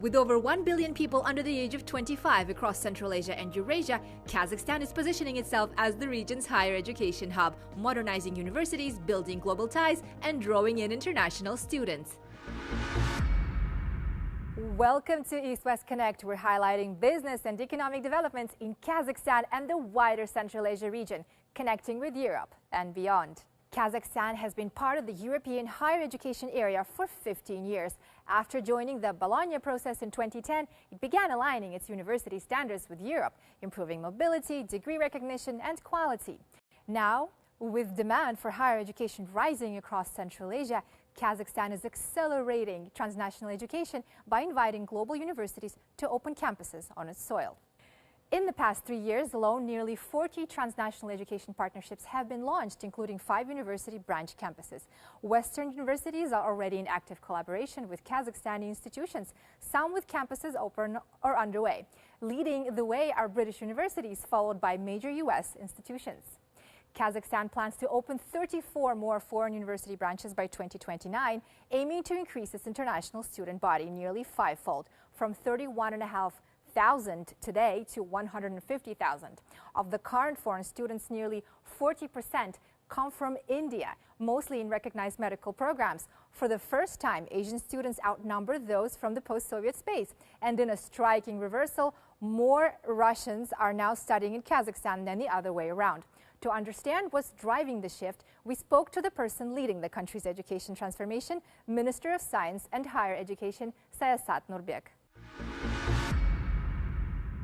With over 1 billion people under the age of 25 across Central Asia and Eurasia, Kazakhstan is positioning itself as the region's higher education hub, modernizing universities, building global ties, and drawing in international students. Welcome to East-West Connect. We're highlighting business and economic developments in Kazakhstan and the wider Central Asia region, connecting with Europe and beyond. Kazakhstan has been part of the European higher education area for 15 years. After joining the Bologna process in 2010, it began aligning its university standards with Europe, improving mobility, degree recognition, and quality. Now, with demand for higher education rising across Central Asia, Kazakhstan is accelerating transnational education by inviting global universities to open campuses on its soil. In the past 3 years alone, nearly 40 transnational education partnerships have been launched, including 5 university branch campuses. Western universities are already in active collaboration with Kazakhstani institutions, some with campuses open or underway. Leading the way are British universities, followed by major U.S. institutions. Kazakhstan plans to open 34 more foreign university branches by 2029, aiming to increase its international student body nearly fivefold, from 31,500 today to 150,000. Of the current foreign students, nearly 40% come from India, mostly in recognized medical programs. For the first time, Asian students outnumber those from the post-Soviet space. And in a striking reversal, more Russians are now studying in Kazakhstan than the other way around. To understand what's driving the shift, we spoke to the person leading the country's education transformation, Minister of Science and Higher Education, Sayasat Nurbek.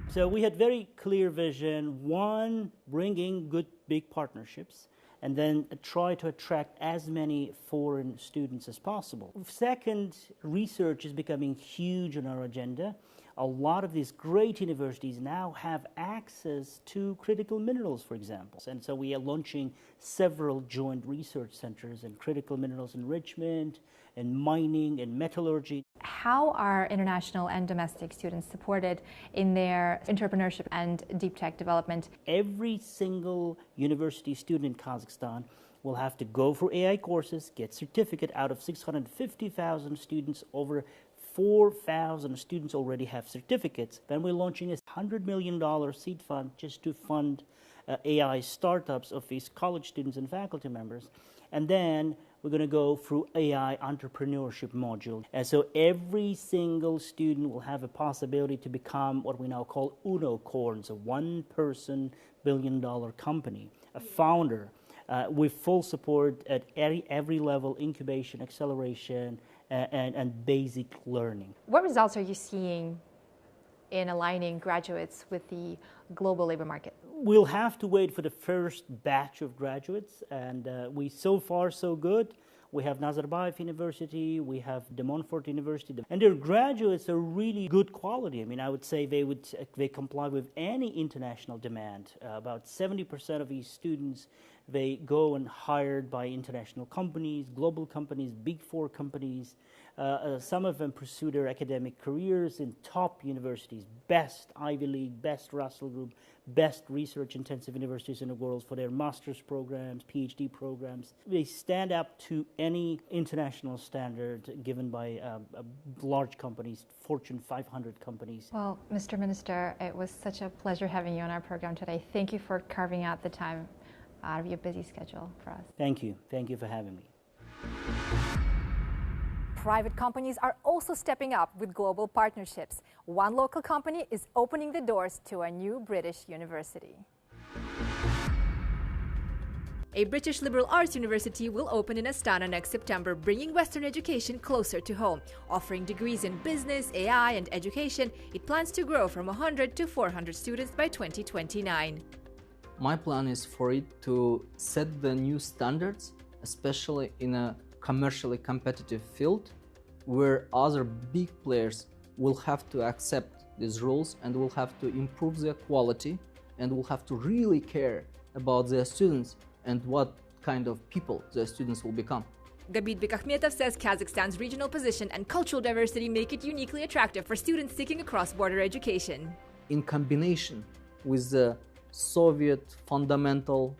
So we had very clear vision. One, bringing good big partnerships, and then try to attract as many foreign students as possible. Second, research is becoming huge on our agenda. A lot of these great universities now have access to critical minerals, for example. And so we are launching several joint research centers in critical minerals enrichment, and mining, and metallurgy. How are international and domestic students supported in their entrepreneurship and deep tech development? Every single university student in Kazakhstan will have to go for AI courses, get certificate. Out of 650,000 students, over 4,000 students already have certificates. Then we're launching a $100 million seed fund just to fund AI startups of these college students and faculty members. And then we're going to go through AI entrepreneurship module. And so every single student will have a possibility to become what we now call unicorns, a one-person billion-dollar company, a founder, with full support at every level, incubation, acceleration, and basic learning. What results are you seeing in aligning graduates with the global labor market? We'll have to wait for the first batch of graduates, and so far so good. We have Nazarbayev University, we have De Montfort University, and their graduates are really good quality. I mean, I would say they comply with any international demand. About 70% of these students, they go and hired by international companies, global companies, big four companies. Some of them pursue their academic careers in top universities, best Ivy League, best Russell Group, best research-intensive universities in the world for their master's programs, PhD programs. They stand up to any international standard given by large companies, Fortune 500 companies. Well, Mr. Minister, it was such a pleasure having you on our program today. Thank you for carving out the time out of your busy schedule for us. Thank you. Thank you for having me. Private companies are also stepping up with global partnerships. One local company is opening the doors to a new British university. A British liberal arts university will open in Astana next September, bringing Western education closer to home. Offering degrees in business, AI, and education, it plans to grow from 100 to 400 students by 2029. My plan is for it to set the new standards, especially in a commercially competitive field, where other big players will have to accept these rules and will have to improve their quality and will have to really care about their students and what kind of people their students will become. Gabit Bekakhmetov says Kazakhstan's regional position and cultural diversity make it uniquely attractive for students seeking a cross-border education. In combination with the Soviet fundamental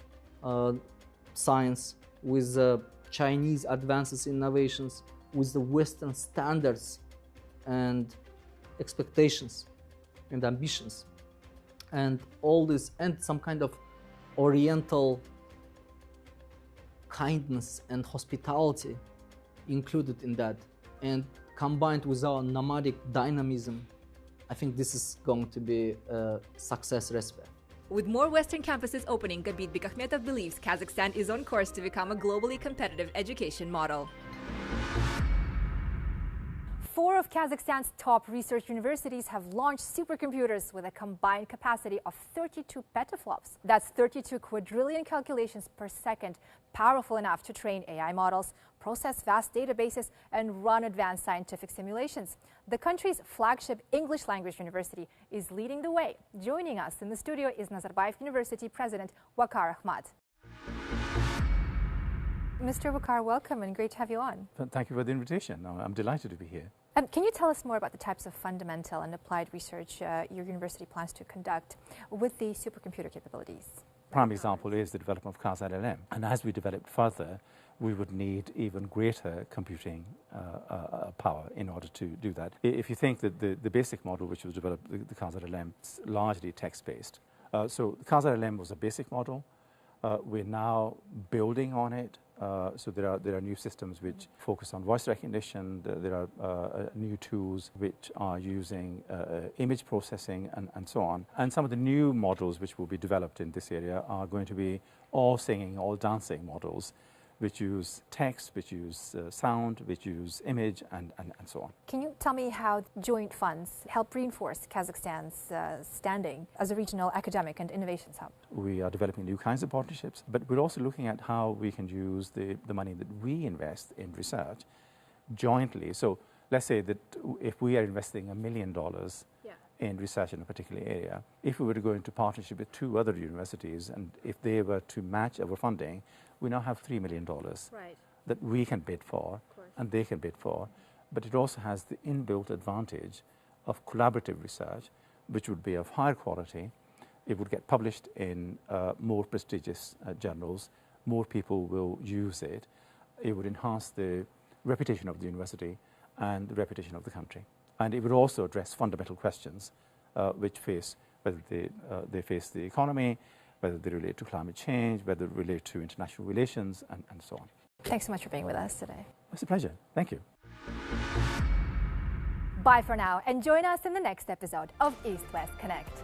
science, with the Chinese advances in innovations, with the Western standards and expectations and ambitions, and all this, and some kind of oriental kindness and hospitality included in that, and combined with our nomadic dynamism, I think this is going to be a success recipe. With more Western campuses opening, Gabit Bikakhmetov believes Kazakhstan is on course to become a globally competitive education model. 4 of Kazakhstan's top research universities have launched supercomputers with a combined capacity of 32 petaflops. That's 32 quadrillion calculations per second, powerful enough to train AI models, process vast databases, and run advanced scientific simulations. The country's flagship English language university is leading the way. Joining us in the studio is Nazarbayev University President Wakar Ahmad. Mr. Wakar, welcome and great to have you on. Thank you for the invitation. I'm delighted to be here. Can you tell us more about the types of fundamental and applied research your university plans to conduct with the supercomputer capabilities? Prime example is the development of Cazaquistão, and as we develop further, we would need even greater computing power in order to do that. If you think that the basic model which was developed, the Cazaquistão, is largely text-based. So Cazaquistão was a basic model. We're now building on it. So there are new systems which focus on voice recognition. There are new tools which are using image processing and so on. And some of the new models which will be developed in this area are going to be all singing, all dancing models, which use text, which use sound, which use image, and so on. Can you tell me how joint funds help reinforce Kazakhstan's standing as a regional academic and innovations hub? We are developing new kinds of partnerships, but we're also looking at how we can use the money that we invest in research jointly. So let's say that if we are investing $1 million in research in a particular area, if we were to go into partnership with 2 other universities, and if they were to match our funding, we now have $3 million that we can bid for and they can bid for. But it also has the inbuilt advantage of collaborative research, which would be of higher quality. It would get published in more prestigious journals. More people will use it. It would enhance the reputation of the university and the reputation of the country. And it would also address fundamental questions which face, whether they face the economy, whether they relate to climate change, whether they relate to international relations, and so on. Thanks so much for being with us today. It's a pleasure. Thank you. Bye for now, and join us in the next episode of East-West Connect.